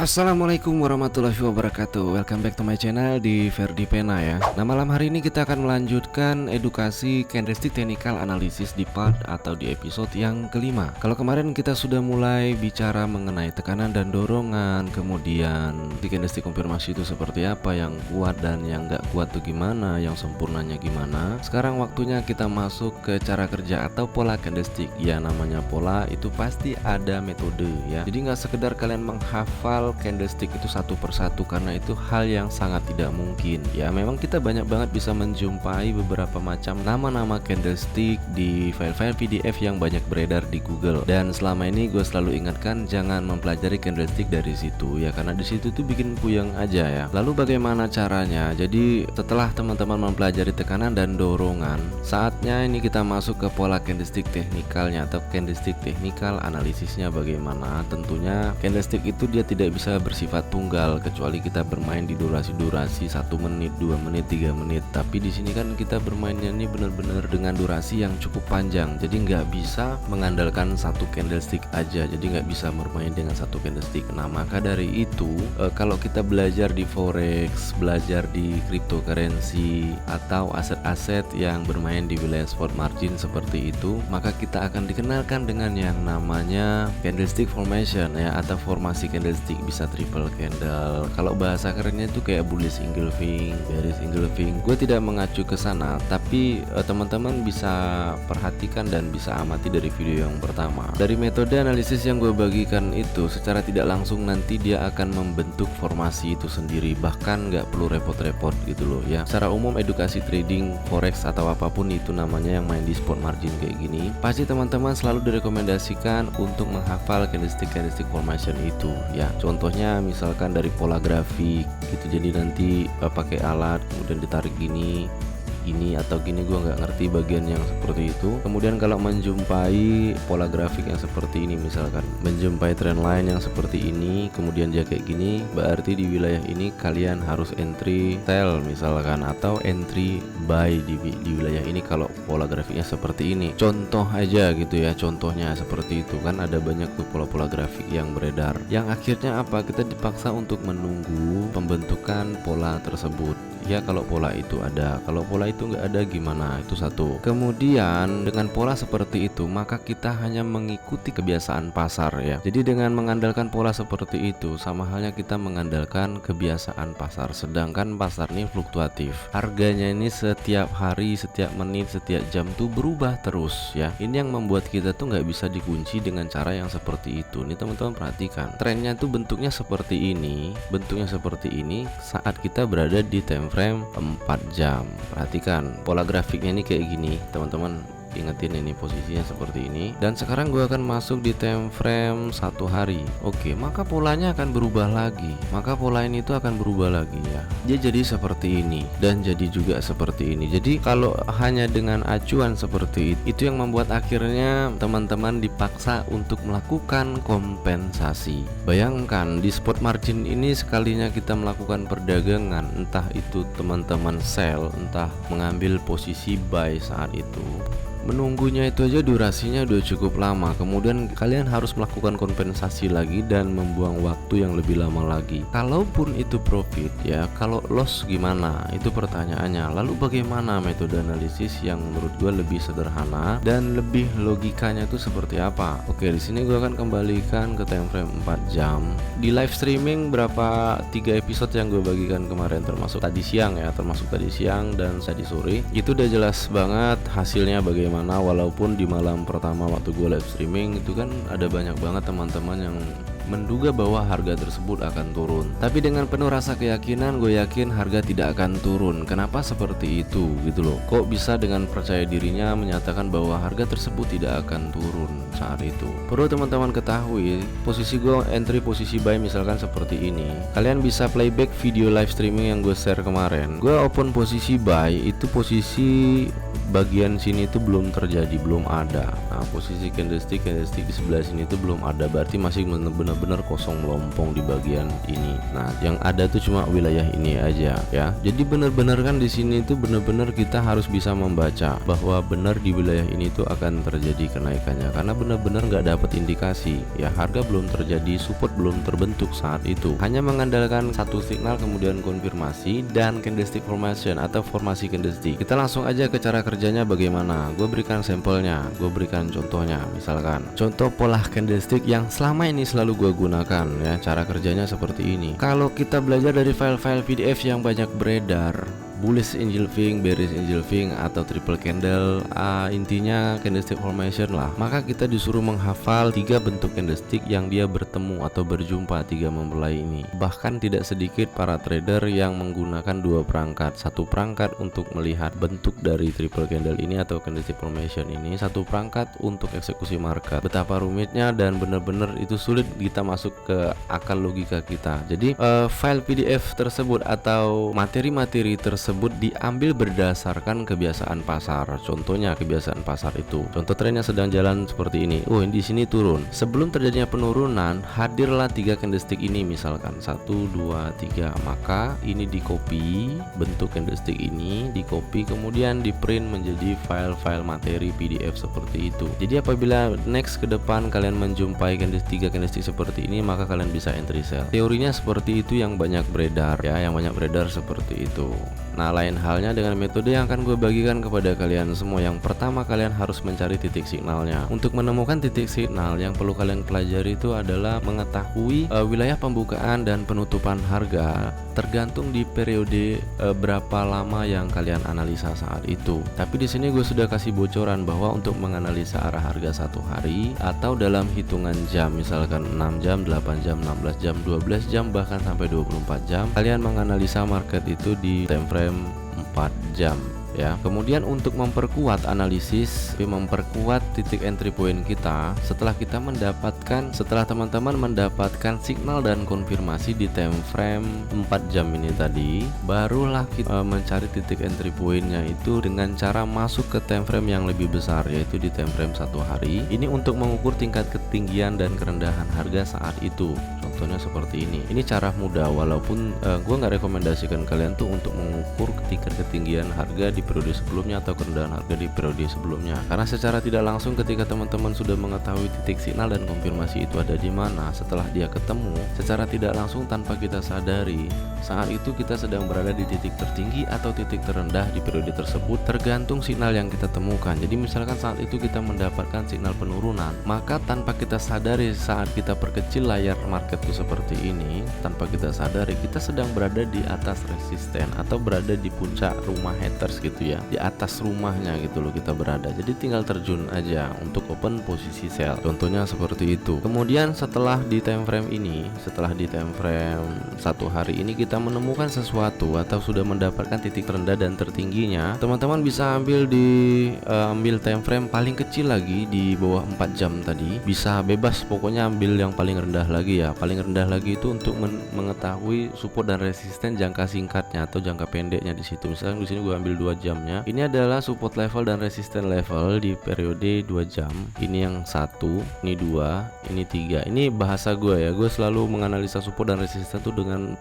Assalamualaikum warahmatullahi wabarakatuh. Welcome back to my channel di Ferdi Pena ya. Nah, malam hari ini kita akan melanjutkan edukasi candlestick technical analysis di part atau di episode yang kelima. Kalau kemarin kita sudah mulai bicara mengenai tekanan dan dorongan, kemudian di candlestick konfirmasi itu seperti apa, yang kuat dan yang nggak kuat itu gimana, yang sempurnanya gimana. Sekarang waktunya kita masuk ke cara kerja atau pola candlestick. Ya, namanya pola itu pasti ada metode ya. Jadi nggak sekedar kalian menghafal candlestick itu satu persatu, karena itu hal yang sangat tidak mungkin ya. Memang kita banyak banget bisa menjumpai beberapa macam nama-nama candlestick di file-file PDF yang banyak beredar di Google, dan selama ini gue selalu ingatkan jangan mempelajari candlestick dari situ ya, karena di situ tuh bikin puyeng aja ya. Lalu bagaimana caranya? Jadi setelah teman-teman mempelajari tekanan dan dorongan, saatnya ini kita masuk ke pola candlestick teknikalnya atau candlestick technical analisisnya. Bagaimana? Tentunya candlestick itu dia tidak bisa bersifat tunggal, kecuali kita bermain di durasi-durasi 1 menit, 2 menit, 3 menit. Tapi di sini kan kita bermainnya ini benar-benar dengan durasi yang cukup panjang. Jadi nggak bisa mengandalkan satu candlestick aja. Jadi nggak bisa bermain dengan satu candlestick. Nah, maka dari itu kalau kita belajar di forex, belajar di cryptocurrency atau aset-aset yang bermain di wilayah spot margin seperti itu, maka kita akan dikenalkan dengan yang namanya candlestick formation ya, atau formasi candlestick. Bisa triple candle, kalau bahasa kerennya itu kayak bullish engulfing, bearish engulfing. Gue tidak mengacu ke sana, tapi teman-teman bisa perhatikan dan bisa amati dari video yang pertama. Dari metode analisis yang gue bagikan itu, secara tidak langsung nanti dia akan membentuk formasi itu sendiri, bahkan nggak perlu repot-repot gitu loh ya. Secara umum edukasi trading forex atau apapun itu namanya yang main di spot margin kayak gini, pasti teman-teman selalu direkomendasikan untuk menghafal candlestick formation itu ya. Contohnya misalkan dari pola grafik gitu, jadi nanti pakai alat kemudian ditarik gini atau gini, gua nggak ngerti bagian yang seperti itu. Kemudian kalau menjumpai pola grafik yang seperti ini, misalkan menjumpai trend line yang seperti ini, kemudian dia kayak gini, berarti di wilayah ini kalian harus entry sell misalkan, atau entry buy di wilayah ini kalau pola grafiknya seperti ini. Contoh aja gitu ya, contohnya seperti itu kan. Ada banyak tuh pola-pola grafik yang beredar, yang akhirnya apa, kita dipaksa untuk menunggu pembentukan pola tersebut ya. Kalau pola itu ada, kalau pola itu nggak ada gimana? Itu satu. Kemudian dengan pola seperti itu, maka kita hanya mengikuti kebiasaan pasar ya. Jadi dengan mengandalkan pola seperti itu, sama halnya kita mengandalkan kebiasaan pasar. Sedangkan pasar ini fluktuatif, harganya ini setiap hari, setiap menit, setiap jam tuh berubah terus ya. Ini yang membuat kita tuh nggak bisa dikunci dengan cara yang seperti itu. Nih teman-teman perhatikan, trennya tuh bentuknya seperti ini, saat kita berada di time frame 4 jam. Perhatikan pola grafiknya ini kayak gini teman-teman, ingetin ini posisinya seperti ini. Dan sekarang gue akan masuk di time frame 1 hari. Oke, maka polanya akan berubah lagi, maka pola ini tuh akan berubah lagi ya. Dia jadi seperti ini dan jadi juga seperti ini. Jadi kalau hanya dengan acuan seperti itu yang membuat akhirnya teman-teman dipaksa untuk melakukan kompensasi. Bayangkan di spot margin ini, sekalinya kita melakukan perdagangan, entah itu teman-teman sell, entah mengambil posisi buy saat itu, menunggunya itu aja durasinya udah cukup lama. Kemudian kalian harus melakukan kompensasi lagi dan membuang waktu yang lebih lama lagi. Kalaupun itu profit ya, kalau loss gimana? Itu pertanyaannya. Lalu bagaimana metode analisis yang menurut gue lebih sederhana dan lebih logikanya itu seperti apa? Oke, di sini gue akan kembalikan ke time frame 4 jam. Di live streaming berapa 3 episode yang gue bagikan kemarin, termasuk tadi siang dan tadi sore, itu udah jelas banget hasilnya bagaimana. Walaupun di malam pertama waktu gue live streaming itu kan ada banyak banget teman-teman yang menduga bahwa harga tersebut akan turun, tapi dengan penuh rasa keyakinan gue yakin harga tidak akan turun. Kenapa seperti itu gitu loh? Kok bisa dengan percaya dirinya menyatakan bahwa harga tersebut tidak akan turun saat itu? Perlu teman-teman ketahui, posisi gue entry posisi buy misalkan seperti ini. Kalian bisa playback video live streaming yang gue share kemarin. Gue open posisi buy itu posisi bagian sini itu belum terjadi, belum ada. Nah, posisi candlestick di sebelah sini itu belum ada, berarti masih benar-benar kosong melompong di bagian ini. Nah, yang ada tuh cuma wilayah ini aja ya. Jadi benar-benar kan di sini itu benar-benar kita harus bisa membaca bahwa benar di wilayah ini tuh akan terjadi kenaikannya, karena benar-benar nggak dapat indikasi ya, harga belum terjadi, support belum terbentuk saat itu. Hanya mengandalkan satu signal kemudian konfirmasi dan candlestick formation atau formasi candlestick. Kita langsung aja ke cara kerjanya bagaimana. Gue berikan sampelnya, gue berikan contohnya. Misalkan contoh pola candlestick yang selama ini selalu gue gunakan ya. Cara kerjanya seperti ini. Kalau kita belajar dari file-file PDF yang banyak beredar, bullish engulfing, bearish engulfing atau triple candle, intinya candlestick formation lah, maka kita disuruh menghafal 3 bentuk candlestick yang dia bertemu atau berjumpa 3 mempelai ini. Bahkan tidak sedikit para trader yang menggunakan 2 perangkat, satu perangkat untuk melihat bentuk dari triple candle ini atau candlestick formation ini, satu perangkat untuk eksekusi market. Betapa rumitnya dan benar-benar itu sulit kita masuk ke akal logika kita. Jadi file PDF tersebut atau materi-materi tersebut diambil berdasarkan kebiasaan pasar. Contohnya kebiasaan pasar itu, contoh trennya sedang jalan seperti ini. Oh, di sini turun. Sebelum terjadinya penurunan, hadirlah 3 candlestick ini, misalkan 1, 2, 3. Maka ini di copy, bentuk candlestick ini di copy, kemudian di print menjadi file-file materi PDF seperti itu. Jadi apabila next ke depan kalian menjumpai 3 candlestick seperti ini, maka kalian bisa entry sell. Teorinya seperti itu yang banyak beredar ya, yang banyak beredar seperti itu. Nah, lain halnya dengan metode yang akan gue bagikan kepada kalian semua. Yang pertama, kalian harus mencari titik signalnya. Untuk menemukan titik signal, yang perlu kalian pelajari itu adalah mengetahui wilayah pembukaan dan penutupan harga tergantung di periode berapa lama yang kalian analisa saat itu. Tapi di sini gue sudah kasih bocoran bahwa untuk menganalisa arah harga 1 hari atau dalam hitungan jam, misalkan 6 jam, 8 jam, 16 jam, 12 jam, bahkan sampai 24 jam, kalian menganalisa market itu di time frame 4 jam ya. Kemudian untuk memperkuat analisis, memperkuat titik entry point kita, setelah teman-teman mendapatkan signal dan konfirmasi di time frame 4 jam ini tadi, barulah kita mencari titik entry pointnya itu dengan cara masuk ke time frame yang lebih besar, yaitu di time frame 1 hari. Ini untuk mengukur tingkat ketinggian dan kerendahan harga saat itu. Contohnya seperti ini. Ini cara mudah, walaupun gue nggak rekomendasikan kalian tuh untuk mengukur tingkat ketinggian harga di periode sebelumnya atau kerendahan harga di periode sebelumnya, karena secara tidak langsung ketika teman-teman sudah mengetahui titik signal dan konfirmasi itu ada di mana, setelah dia ketemu secara tidak langsung tanpa kita sadari, saat itu kita sedang berada di titik tertinggi atau titik terendah di periode tersebut, tergantung signal yang kita temukan. Jadi misalkan saat itu kita mendapatkan signal penurunan, maka tanpa kita sadari saat kita perkecil layar marketku seperti ini, tanpa kita sadari kita sedang berada di atas resisten atau berada di puncak rumah haters gitu ya, di atas rumahnya gitu loh kita berada. Jadi tinggal terjun aja untuk open posisi sell, contohnya seperti itu. Kemudian setelah di time frame 1 hari ini kita menemukan sesuatu atau sudah mendapatkan titik terendah dan tertingginya, teman-teman bisa ambil time frame paling kecil lagi di bawah 4 jam tadi, bisa bebas pokoknya ambil yang paling rendah lagi ya. Paling rendah lagi itu untuk mengetahui support dan resisten jangka singkatnya atau jangka pendeknya di situ. Misalnya di sini gue ambil 2 jamnya. Ini adalah support level dan resisten level di periode 2 jam. Ini yang 1, ini 2, ini 3. Ini bahasa gue ya. Gue selalu menganalisa support dan resisten itu dengan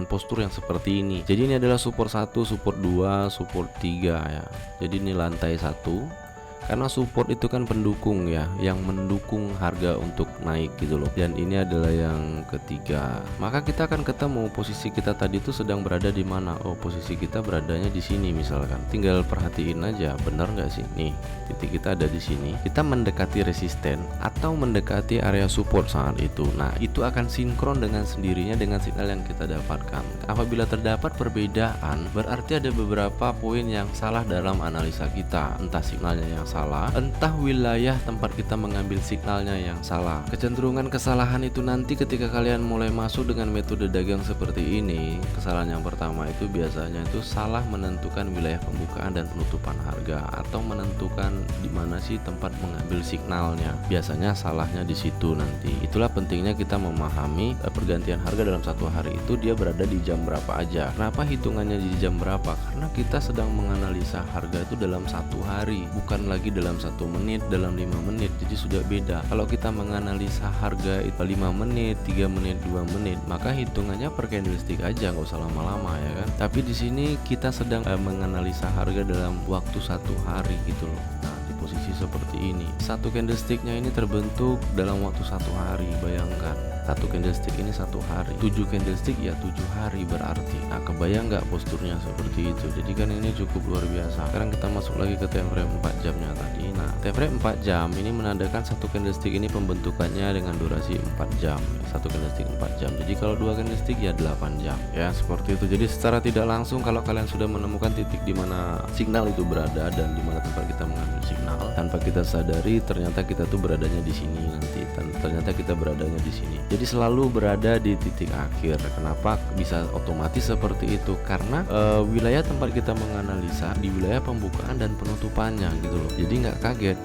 postur yang seperti ini. Jadi ini adalah support 1, support 2, support 3 ya. Jadi ini lantai 1. Karena support itu kan pendukung ya, yang mendukung harga untuk naik gitu loh. Dan ini adalah yang ketiga. Maka kita akan ketemu posisi kita tadi itu sedang berada di mana. Oh, posisi kita beradanya di sini misalkan. Tinggal perhatiin aja, benar nggak sih? Nih, titik kita ada di sini. Kita mendekati resisten atau mendekati area support saat itu. Nah, itu akan sinkron dengan sendirinya dengan signal yang kita dapatkan. Apabila terdapat perbedaan, berarti ada beberapa poin yang salah dalam analisa kita. Entah signalnya yang salah, entah wilayah tempat kita mengambil signalnya yang salah. Kecenderungan kesalahan itu nanti ketika kalian mulai masuk dengan metode dagang seperti ini, kesalahan yang pertama itu biasanya itu salah menentukan wilayah pembukaan dan penutupan harga, atau menentukan di mana sih tempat mengambil signalnya. Biasanya salahnya di situ nanti. Itulah pentingnya kita memahami pergantian harga dalam satu hari itu dia berada di jam berapa aja. Kenapa hitungannya di jam berapa? Karena kita sedang menganalisa harga itu dalam satu hari, bukan lagi dalam 1 menit, dalam 5 menit. Jadi sudah beda. Kalau kita menganalisa harga itu 5 menit, 3 menit, 2 menit, maka hitungannya per candlestick aja, nggak usah lama-lama ya kan. Tapi di sini kita sedang menganalisa harga dalam waktu 1 hari gitu loh. Nah, di posisi seperti ini, satu candlesticknya ini terbentuk dalam waktu 1 hari. Bayangkan, satu candlestick ini 1 hari, 7 candlestick ya 7 hari berarti. Nah, kebayang nggak posturnya seperti itu? Jadi kan ini cukup luar biasa. Sekarang kita masuk lagi ke time frame 4 jamnya tadi. Nah, time frame 4 jam ini menandakan satu candlestick ini pembentukannya dengan durasi 4 jam. Satu candlestick 4 jam. Jadi kalau 2 candlestick ya 8 jam. Ya, seperti itu. Jadi secara tidak langsung kalau kalian sudah menemukan titik di mana signal itu berada dan di mana tempat kita mengambil signal, tanpa kita sadari ternyata kita tuh beradanya di sini nanti. Ternyata kita beradanya di sini. Jadi selalu berada di titik akhir. Kenapa bisa otomatis seperti itu? Karena wilayah tempat kita menganalisa di wilayah pembukaan dan penutupannya gitu loh. Jadi nggak kaget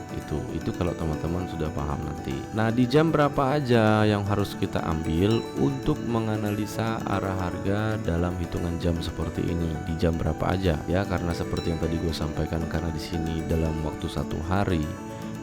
itu kalau teman-teman sudah paham nanti. Nah, di jam berapa aja yang harus kita ambil untuk menganalisa arah harga dalam hitungan jam seperti ini? Di jam berapa aja ya? Karena seperti yang tadi gue sampaikan, karena di sini dalam waktu 1 hari,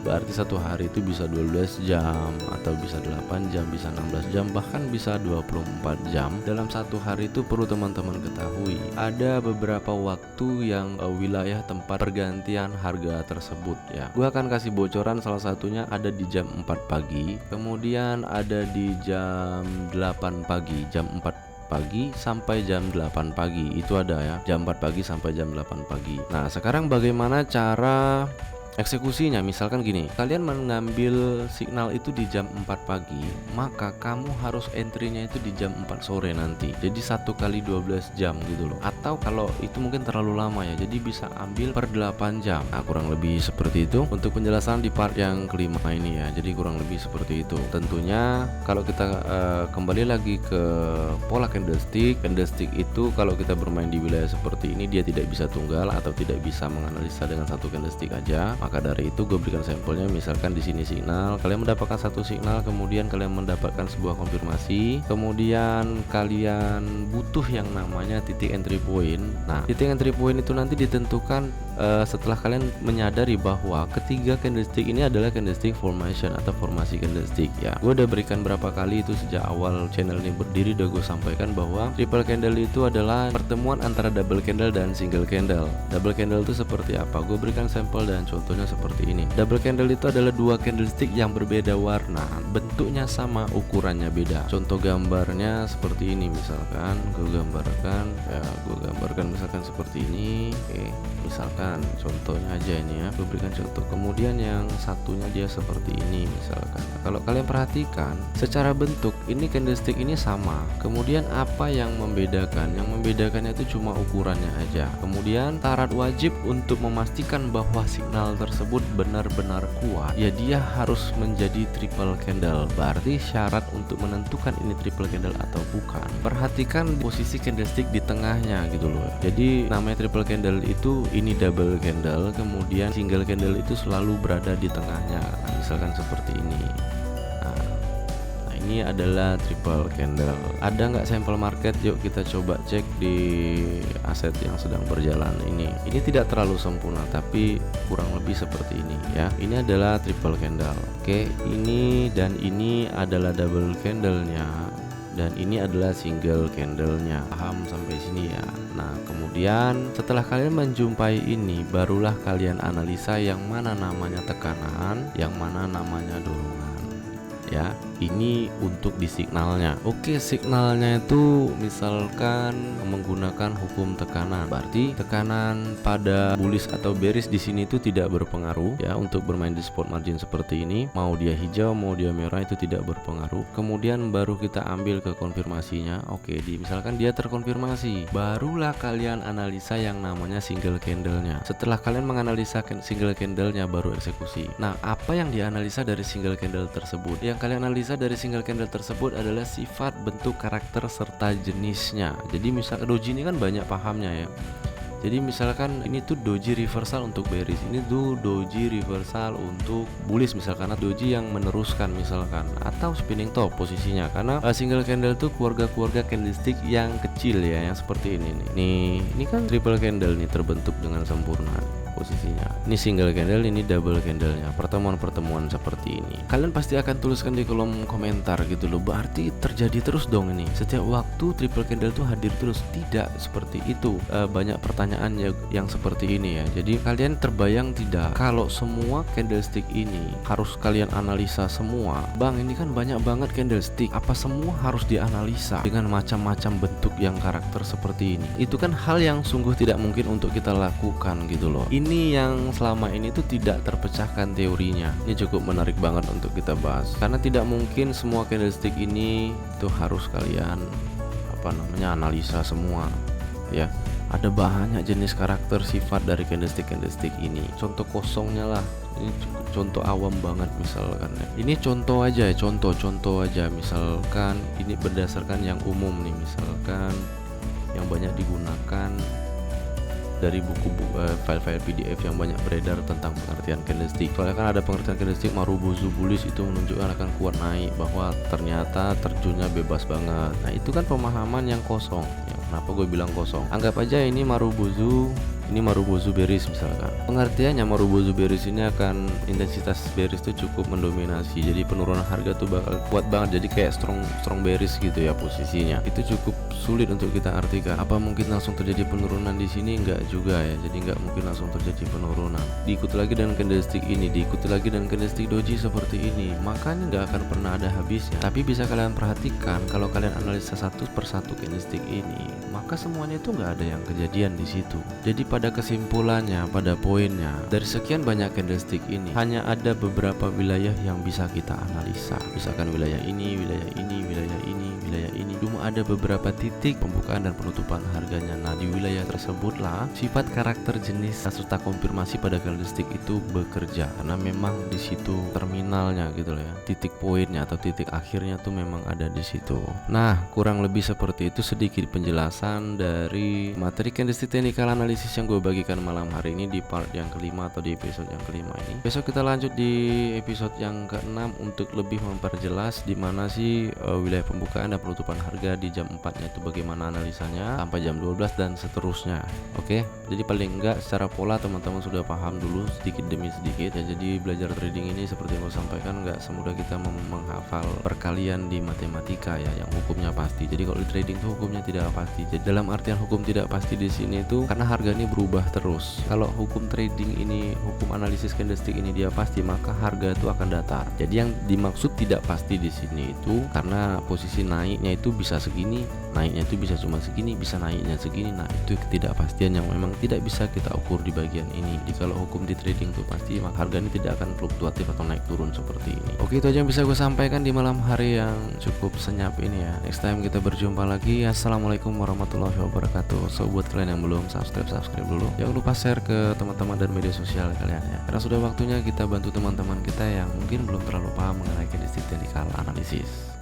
berarti 1 hari itu bisa 12 jam atau bisa 8 jam, bisa 16 jam, bahkan bisa 24 jam. Dalam 1 hari itu perlu teman-teman ketahui ada beberapa waktu yang wilayah tempat pergantian harga tersebut ya. Gue akan kasih bocoran, salah satunya ada di jam 4 pagi, kemudian ada di jam 8 pagi, jam 4 pagi sampai jam 8 pagi itu ada ya, jam 4 pagi sampai jam 8 pagi. Nah, sekarang bagaimana cara eksekusinya? Misalkan gini, kalian mengambil signal itu di jam 4 pagi, maka kamu harus entry-nya itu di jam 4 sore nanti. Jadi 1 kali 12 jam gitu loh. Atau kalau itu mungkin terlalu lama ya, jadi bisa ambil per 8 jam. Nah, kurang lebih seperti itu untuk penjelasan di part yang kelima ini ya. Jadi kurang lebih seperti itu. Tentunya kalau kita kembali lagi ke pola candlestick itu kalau kita bermain di wilayah seperti ini, dia tidak bisa tunggal atau tidak bisa menganalisa dengan satu candlestick aja. Maka dari itu gue berikan sampelnya, misalkan di sini signal, kalian mendapatkan satu signal, kemudian kalian mendapatkan sebuah konfirmasi, kemudian kalian butuh yang namanya titik entry point. Nah, titik entry point itu nanti ditentukan setelah kalian menyadari bahwa ketiga candlestick ini adalah candlestick formation atau formasi candlestick ya. Gue udah berikan berapa kali itu sejak awal channel ini berdiri, udah gue sampaikan bahwa triple candle itu adalah pertemuan antara double candle dan single candle. Double candle itu seperti apa? Gue berikan sampel dan contohnya seperti ini. Double candle itu adalah 2 candlestick yang berbeda warna, bentuknya sama, ukurannya beda. Contoh gambarnya seperti ini, misalkan gue gambarkan misalkan seperti ini. Oke, misalkan contohnya aja ini ya, gue berikan contoh. Kemudian yang satunya dia seperti ini misalkan. Kalau kalian perhatikan secara bentuk ini candlestick ini sama, kemudian apa yang membedakan? Yang membedakannya itu cuma ukurannya aja. Kemudian syarat wajib untuk memastikan bahwa signal tersebut benar-benar kuat ya, dia harus menjadi triple candle. Berarti syarat untuk menentukan ini triple candle atau bukan, perhatikan posisi candlestick di tengahnya gitu loh. Jadi namanya triple candle itu ini double candle, kemudian single candle itu selalu berada di tengahnya. Nah, misalkan seperti ini. Nah, ini adalah triple candle. Ada nggak sampel market? Yuk kita coba cek di aset yang sedang berjalan ini. Ini tidak terlalu sempurna tapi kurang lebih seperti ini ya. Ini adalah triple candle. Oke, ini dan ini adalah double candlenya, dan ini adalah single candlenya. Paham sampai sini ya? Nah, kemudian setelah kalian menjumpai ini, barulah kalian analisa yang mana namanya tekanan, yang mana namanya dorongan ya. ini untuk di signalnya. Oke, signalnya itu misalkan menggunakan hukum tekanan. Berarti tekanan pada bullish atau bearish di sini itu tidak berpengaruh ya untuk bermain di spot margin seperti ini. Mau dia hijau, mau dia merah itu tidak berpengaruh. Kemudian baru kita ambil ke konfirmasinya. Oke, misalkan dia terkonfirmasi, barulah kalian analisa yang namanya single candle-nya. Setelah kalian menganalisa single candle-nya baru eksekusi. Nah, apa yang dianalisa dari single candle tersebut? Yang kalian analisa dari single candle tersebut adalah sifat, bentuk, karakter serta jenisnya. Jadi misalkan doji ini kan banyak pahamnya ya. Jadi misalkan ini tuh doji reversal untuk bearish, ini tuh doji reversal untuk bullish misalkan, atau doji yang meneruskan misalkan, atau spinning top posisinya. Karena single candle tuh keluarga-keluarga candlestick yang kecil ya, yang seperti ini nih. Ini kan triple candle nih terbentuk dengan sempurna posisinya. Ini single candle, ini double candlenya, pertemuan-pertemuan seperti ini. Kalian pasti akan tuliskan di kolom komentar gitu loh, berarti terjadi terus dong ini setiap waktu triple candle tuh hadir terus. Tidak seperti itu. Banyak pertanyaan yang seperti ini ya. Jadi kalian terbayang tidak kalau semua candlestick ini harus kalian analisa semua? Bang, ini kan banyak banget candlestick, apa semua harus dianalisa dengan macam-macam bentuk yang karakter seperti ini? Itu kan hal yang sungguh tidak mungkin untuk kita lakukan gitu loh. Ini yang selama ini tuh tidak terpecahkan teorinya. Ini cukup menarik banget untuk kita bahas, karena tidak mungkin semua candlestick ini tuh harus kalian analisa semua ya. Ada banyak jenis karakter sifat dari candlestick ini. Contoh kosongnya lah, ini contoh awam banget misalkan ya. Ini contoh aja, contoh aja. Misalkan ini berdasarkan yang umum nih, misalkan yang banyak digunakan dari buku-buku file-file PDF yang banyak beredar tentang pengertian candlestick. Soalnya kan ada pengertian candlestick Marubozu bullish, itu menunjukkan akan kuat naik, bahwa ternyata terjunnya bebas banget. Nah, itu kan pemahaman yang kosong ya. Kenapa gue bilang kosong? Anggap aja ini Marubozu bearish misalkan. Pengertiannya Marubozu bearish ini akan intensitas bearish itu cukup mendominasi. Jadi penurunan harga tuh bakal kuat banget. Jadi kayak strong bearish gitu ya posisinya. Itu cukup sulit untuk kita artikan. Apa mungkin langsung terjadi penurunan di sini? Enggak juga ya. Jadi enggak mungkin langsung terjadi penurunan. Diikuti lagi dengan candlestick ini, diikuti lagi dengan candlestick doji seperti ini. Makanya enggak akan pernah ada habisnya. Tapi bisa kalian perhatikan kalau kalian analisa satu persatu candlestick ini, maka semuanya itu enggak ada yang kejadian di situ. Jadi pada kesimpulannya, pada poinnya, dari sekian banyak candlestick ini hanya ada beberapa wilayah yang bisa kita analisa. Misalkan wilayah ini, wilayah ini, wilayah ini, wilayah ini. Cuma ada beberapa titik pembukaan dan penutupan harganya. Nah, di wilayah tersebutlah sifat, karakter, jenis serta konfirmasi pada candlestick itu bekerja. Karena memang di situ terminalnya gitu loh ya. Titik poinnya atau titik akhirnya tuh memang ada di situ. Nah, kurang lebih seperti itu sedikit penjelasan dari materi candlestick technical analysis yang gue bagikan malam hari ini di part yang kelima atau di episode yang kelima ini. Besok kita lanjut di episode yang keenam untuk lebih memperjelas di mana sih wilayah pembukaan dan penutupan harga di jam 4-nya itu bagaimana analisanya sampai jam 12 dan seterusnya. Oke, jadi paling enggak secara pola teman-teman sudah paham dulu sedikit demi sedikit ya. Jadi belajar trading ini seperti yang gue sampaikan nggak semudah kita menghafal perkalian di matematika ya, yang hukumnya pasti. Jadi kalau di trading tuh hukumnya tidak pasti. Jadi dalam artian hukum tidak pasti di sini itu karena harga ini berubah terus. Kalau hukum trading ini, hukum analisis candlestick ini dia pasti, maka harga itu akan datar. Jadi yang dimaksud tidak pasti di sini itu karena posisi naiknya itu bisa segini, naiknya itu bisa cuma segini, bisa naiknya segini. Nah, itu ketidakpastian yang memang tidak bisa kita ukur di bagian ini. Jadi kalau hukum di trading itu pasti, maka harga ini tidak akan fluktuatif atau naik turun seperti ini. Oke, itu aja yang bisa gue sampaikan di malam hari yang cukup senyap ini ya. Next time kita berjumpa lagi. Assalamualaikum warahmatullahi wabarakatuh. So buat kalian yang belum subscribe dulu. Jangan lupa share ke teman-teman dan media sosial kalian ya. Karena sudah waktunya kita bantu teman-teman kita yang mungkin belum terlalu paham mengenai candlestick technical analysis.